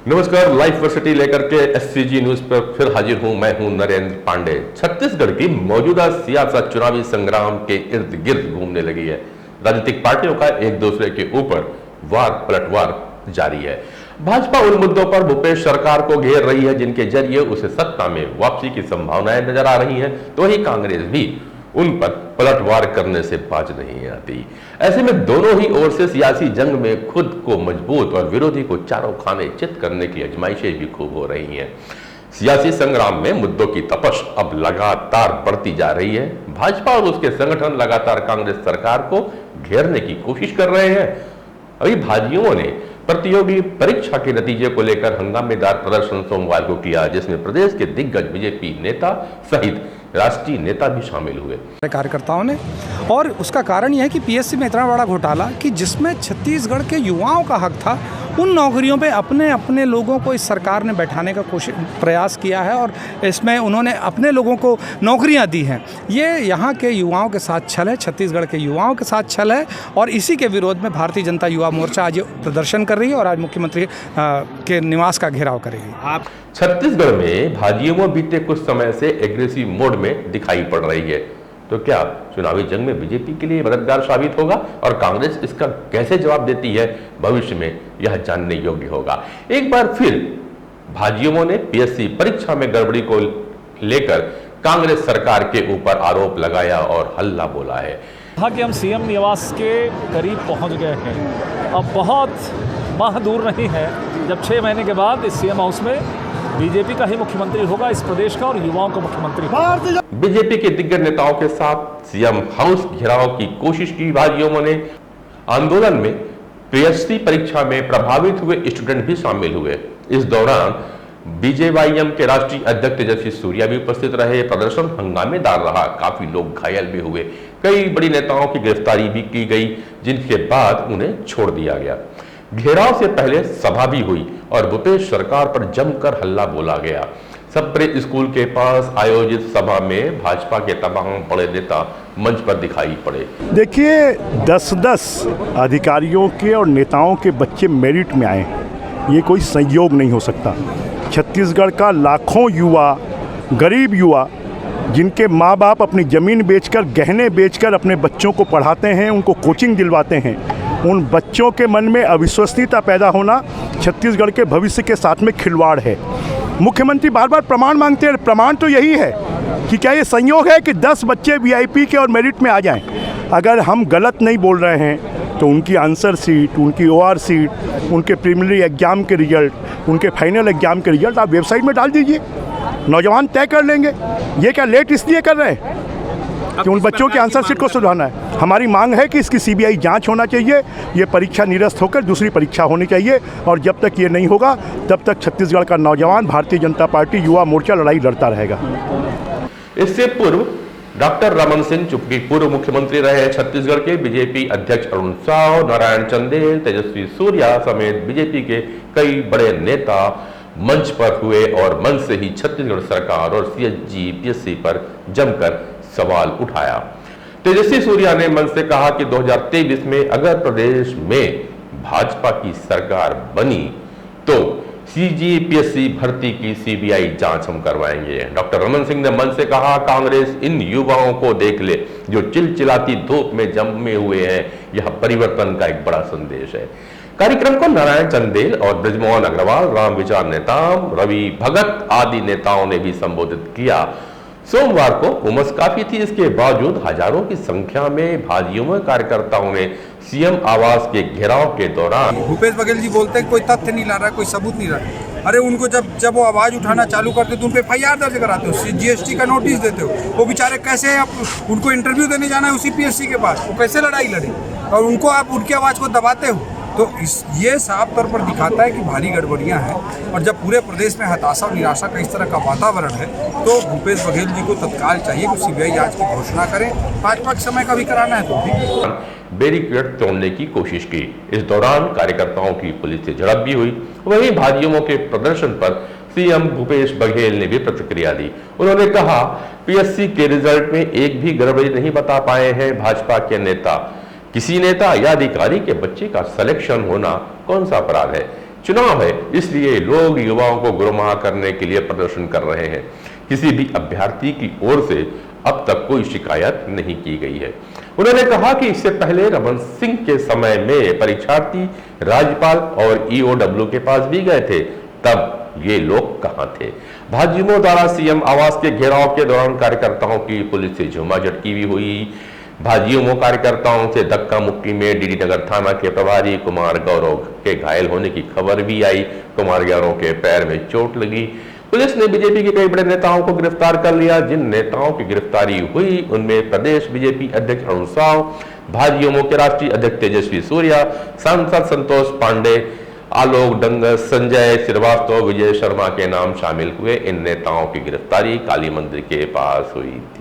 नमस्कार, live varsity लेकर के एससीजी न्यूज पर फिर हाजिर हूं। मैं हूं नरेंद्र पांडे। छत्तीसगढ़ की मौजूदा सियासत चुनावी संग्राम के इर्द गिर्द घूमने लगी है। राजनीतिक पार्टियों का एक दूसरे के ऊपर वार पलटवार जारी है। भाजपा उन मुद्दों पर भूपेश सरकार को घेर रही है जिनके जरिए उसे सत्ता में वापसी की संभावनाएं नजर आ रही हैं, तो वही कांग्रेस भी उन पर पलटवार करने से बाज नहीं आती। ऐसे में दोनों ही ओर से सियासी जंग में खुद को मजबूत और विरोधी को चारों खाने चित करने की आजमाइशें भी खूब हो रही हैं। सियासी संग्राम में मुद्दों की तपश अब लगातार बढ़ती जा रही है। भाजपा और उसके संगठन लगातार कांग्रेस सरकार को घेरने की कोशिश कर रहे हैं। अभी भाजयुमों ने प्रतियोगी परीक्षा के नतीजे को लेकर हंगामेदार प्रदर्शन सोमवार को किया, जिसमें प्रदेश के दिग्गज बीजेपी नेता सहित राष्ट्रीय नेता भी शामिल हुए कार्यकर्ताओं ने। और उसका कारण यह है कि पीएससी में इतना बड़ा घोटाला कि जिसमें छत्तीसगढ़ के युवाओं का हक था, उन नौकरियों पे अपने अपने लोगों को इस सरकार ने बैठाने का प्रयास किया है और इसमें उन्होंने अपने लोगों को नौकरियां दी हैं। ये यहाँ के युवाओं के साथ छल है, छत्तीसगढ़ के युवाओं के साथ छल है और इसी के विरोध में भारतीय जनता युवा मोर्चा आज प्रदर्शन कर रही है और आज मुख्यमंत्री के निवास का घेराव करेगी। छत्तीसगढ़ में भाजयुमों बीते कुछ समय से एग्रेसिव मोड में दिखाई पड़ रही है, तो क्या चुनावी जंग में बीजेपी के लिए मददगार साबित होगा और कांग्रेस इसका कैसे जवाब देती है, भविष्य में यह जानने योग्य होगा। एक बार फिर भाजयुमों ने पीएससी परीक्षा में गड़बड़ी को लेकर कांग्रेस सरकार के ऊपर आरोप लगाया और हल्ला बोला है। कहा कि हम सीएम निवास के करीब पहुंच गए हैं। अब बहुत माह दूर नहीं है जब 6 महीने के बाद इस सीएम हाउस में बीजेपी का ही मुख्यमंत्री होगा, इस प्रदेश का, और युवाओं का मुख्यमंत्री होगा। बीजेपी के दिग्गज नेताओं के साथ सीएम हाउस घेराव की कोशिश की भाजयुमों ने। आंदोलन में पीएससी परीक्षा में प्रभावित हुए स्टूडेंट भी शामिल हुए। इस दौरान बीजेवाईएम के राष्ट्रीय अध्यक्ष तेजस्वी सूर्या भी उपस्थित रहे। प्रदर्शन हंगामेदार रहा, काफी लोग घायल भी हुए। कई बड़ी नेताओं की गिरफ्तारी भी की गई, जिनके बाद उन्हें छोड़ दिया गया। घेराव से पहले सभा भी हुई और भूपेश सरकार पर जमकर हल्ला बोला गया। सप्रे स्कूल के पास आयोजित सभा में भाजपा के तमाम बड़े नेता मंच पर दिखाई पड़े। देखिए, 10-10 अधिकारियों के और नेताओं के बच्चे मेरिट में आए, ये कोई संयोग नहीं हो सकता। छत्तीसगढ़ का लाखों युवा, गरीब युवा, जिनके माँ बाप अपनी ज़मीन बेचकर, गहने बेचकर अपने बच्चों को पढ़ाते हैं, उनको कोचिंग दिलवाते हैं, उन बच्चों के मन में अविश्वसनीयता पैदा होना छत्तीसगढ़ के भविष्य के साथ में खिलवाड़ है। मुख्यमंत्री बार बार प्रमाण मांगते हैं। प्रमाण तो यही है कि क्या ये संयोग है कि 10 बच्चे वीआईपी के और मेरिट में आ जाएं। अगर हम गलत नहीं बोल रहे हैं तो उनकी आंसर सीट, उनकी ओआर सीट, उनके प्रीलिमिनरी एग्जाम के रिजल्ट, उनके फाइनल एग्जाम के रिजल्ट आप वेबसाइट में डाल दीजिए, नौजवान तय कर लेंगे। ये क्या लेट इसलिए कर रहे हैं कि उन बच्चों की आंसर सीट को सुधारना है। हमारी मांग है कि इसकी सीबीआई जांच होना चाहिए, ये परीक्षा निरस्त होकर दूसरी परीक्षा होनी चाहिए और जब तक ये नहीं होगा तब तक छत्तीसगढ़ का नौजवान भारतीय जनता पार्टी युवा मोर्चा लड़ाई लड़ता रहेगा। इससे पूर्व डॉक्टर रमन सिंह, चूंकि पूर्व मुख्यमंत्री रहे छत्तीसगढ़ के, बीजेपी अध्यक्ष अरुण साव, नारायण चंदेल, तेजस्वी सूर्या समेत बीजेपी के कई बड़े नेता मंच पर हुए और मंच से ही छत्तीसगढ़ सरकार और सीएसजी पीएससी पर जमकर सवाल उठाया। तेजस्वी सूर्या ने मंच से कहा कि 2023 में अगर प्रदेश में भाजपा की सरकार बनी तो सीजीपीएससी भर्ती की सीबीआई जांच हम करवाएंगे। डॉक्टर रमन सिंह ने मंच से कहा, कांग्रेस इन युवाओं को देख ले जो चिलचिलाती धूप में जमे हुए हैं, यह परिवर्तन का एक बड़ा संदेश है। कार्यक्रम को नारायण चंदेल और बृजमोहन अग्रवाल, राम विचार नेताम, रवि भगत आदि नेताओं ने भी संबोधित किया। सोमवार को उमस काफी थी, इसके बावजूद हजारों की संख्या में भाजयुमो कार्यकर्ताओं ने सीएम आवास के घेराव के दौरान भूपेश बघेल जी बोलते हैं कोई तथ्य नहीं ला रहा, कोई सबूत नहीं रहा। अरे उनको जब वो आवाज उठाना चालू करते तो उन पे FIR दर्ज कराते हो, जीएसटी का नोटिस देते हो। वो बेचारे कैसे, आप उनको इंटरव्यू देने जाना है उसी पीएससी के पास, वो कैसे लड़ाई लड़े और उनको आप उनकी आवाज को दबाते हो। तो ये साफ तौर पर दिखाता है कि भारी गड़बड़ियां हैं और जब पूरे प्रदेश में हताशा और निराशा का इस तरह का वातावरण है तो भूपेश बघेल जी को तत्काल चाहिए कि सीबीआई जांच की घोषणा करें। भाजपा के समय का भी कराना है तो भी। बैरिकेड तोड़ने की कोशिश की। इस दौरान कार्यकर्ताओं की पुलिस से झड़प भी हुई। वहीं भाजयुमो के प्रदर्शन पर सीएम भूपेश बघेल ने भी प्रतिक्रिया दी। उन्होंने कहा, पीएससी के रिजल्ट में एक भी गड़बड़ी नहीं बता पाए हैं भाजपा के नेता। किसी नेता या अधिकारी के बच्चे का सिलेक्शन होना कौन सा अपराध है? चुनाव है, इसलिए लोग युवाओं को गुमराह करने के लिए प्रदर्शन कर रहे हैं। किसी भी अभ्यर्थी की ओर से अब तक कोई शिकायत नहीं की गई है। उन्होंने कहा कि इससे पहले रमन सिंह के समय में परीक्षार्थी राज्यपाल और ईओडब्ल्यू के पास भी गए थे, तब ये लोग कहां थे। भाजयुमो द्वारा सीएम आवास के घेराव के दौरान कार्यकर्ताओं की पुलिस से झूमाझटकी भी हुई। भाजयुमो कार्यकर्ताओं से धक्का मुक्की में डीडी नगर थाना के प्रभारी कुमार गौरव के घायल होने की खबर भी आई। कुमार गौरव के पैर में चोट लगी। पुलिस ने बीजेपी के कई बड़े नेताओं को गिरफ्तार कर लिया। जिन नेताओं की गिरफ्तारी हुई उनमें प्रदेश बीजेपी अध्यक्ष अरुण साव, भाजयुमो के राष्ट्रीय अध्यक्ष तेजस्वी सूर्या, सांसद संतोष पांडे, आलोक डंगस, संजय श्रीवास्तव, विजय शर्मा के नाम शामिल हुए। इन नेताओं की गिरफ्तारी काली मंदिर के पास हुई थी।